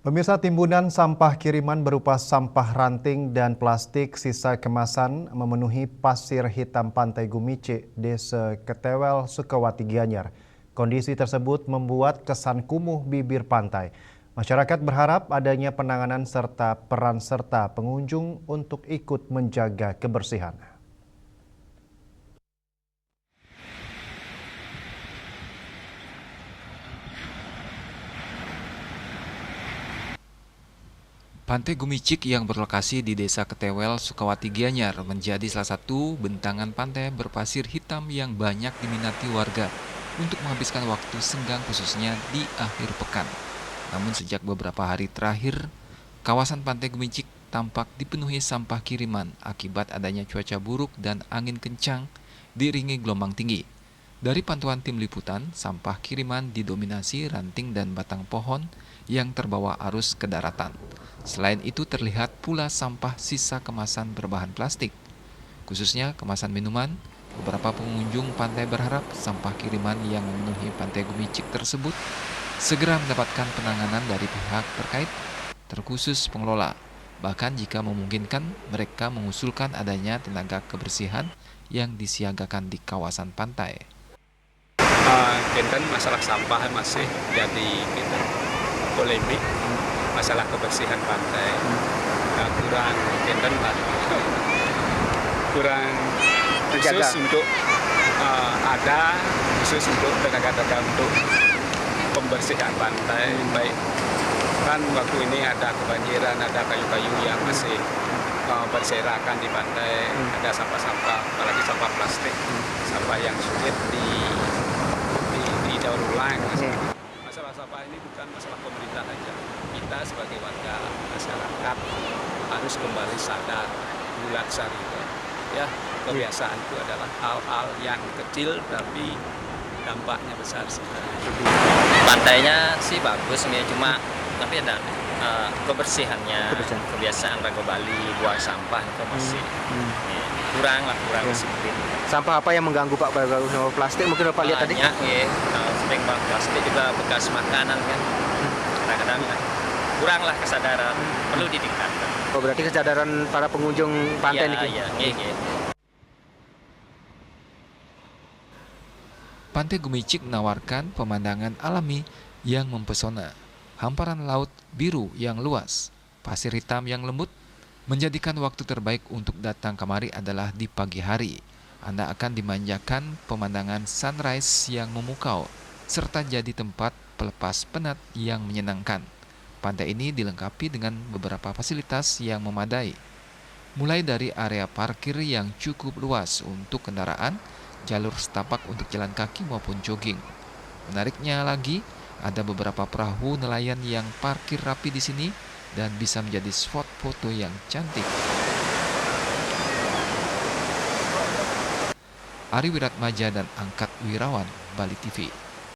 Pemirsa, timbunan sampah kiriman berupa sampah ranting dan plastik sisa kemasan memenuhi pasir hitam Pantai Gumici, Desa Ketewel, Sukawati Gianyar. Kondisi tersebut membuat kesan kumuh bibir pantai. Masyarakat berharap adanya penanganan serta peran serta pengunjung untuk ikut menjaga kebersihan. Pantai Gumicik yang berlokasi di Desa Ketewel, Sukawati Gianyar menjadi salah satu bentangan pantai berpasir hitam yang banyak diminati warga untuk menghabiskan waktu senggang khususnya di akhir pekan. Namun sejak beberapa hari terakhir, kawasan Pantai Gumicik tampak dipenuhi sampah kiriman akibat adanya cuaca buruk dan angin kencang diiringi gelombang tinggi. Dari pantauan tim liputan, sampah kiriman didominasi ranting dan batang pohon yang terbawa arus ke daratan. Selain itu terlihat pula sampah sisa kemasan berbahan plastik, khususnya kemasan minuman. Beberapa pengunjung pantai berharap sampah kiriman yang memenuhi Pantai Gumicik tersebut segera mendapatkan penanganan dari pihak terkait, terkhusus pengelola. Bahkan jika memungkinkan, mereka mengusulkan adanya tenaga kebersihan yang disiagakan di kawasan pantai. Kinten masalah sampah masih jadi polemik. Masalah kebersihan pantai kurang kinten kurang khusus untuk ada khusus untuk tenaga-tenaga untuk pembersihan pantai. Baik kan waktu ini ada kebanjiran, ada kayu-kayu yang masih berserakan di pantai, ada sampah-sampah, apalagi sampah plastik, sampah yang sulit didaur ulang. Masalah sampah ini bukan masalah pemerintah saja. Kita sebagai warga masyarakat harus kembali sadar bulat sari. Ya, kebiasaan itu adalah hal-hal yang kecil tapi dampaknya besar sekali. Pantainya sih bagus nih, cuma tapi ada kebersihannya, kebiasaan Rago Bali buang sampah itu masih kurang disiplin. Sampah apa yang mengganggu Pak? Sampah plastik mungkin Bapak lihat tadi? Banyak ya, sering banget plastik juga bekas makanan kan. Kadang-kadang kurang lah kesadaran, perlu ditingkatkan. Oh, berarti kesadaran para pengunjung pantai ini? Iya. Pantai Gumicik menawarkan pemandangan alami yang mempesona. Hamparan laut biru yang luas, pasir hitam yang lembut, menjadikan waktu terbaik untuk datang kemari adalah di pagi hari. Anda akan dimanjakan pemandangan sunrise yang memukau, serta jadi tempat pelepas penat yang menyenangkan. Pantai ini dilengkapi dengan beberapa fasilitas yang memadai, mulai dari area parkir yang cukup luas untuk kendaraan, jalur setapak untuk jalan kaki maupun jogging. Menariknya lagi, ada beberapa perahu nelayan yang parkir rapi di sini dan bisa menjadi spot foto yang cantik. Ari Wiratmaja dan Angkat Wirawan, Bali TV.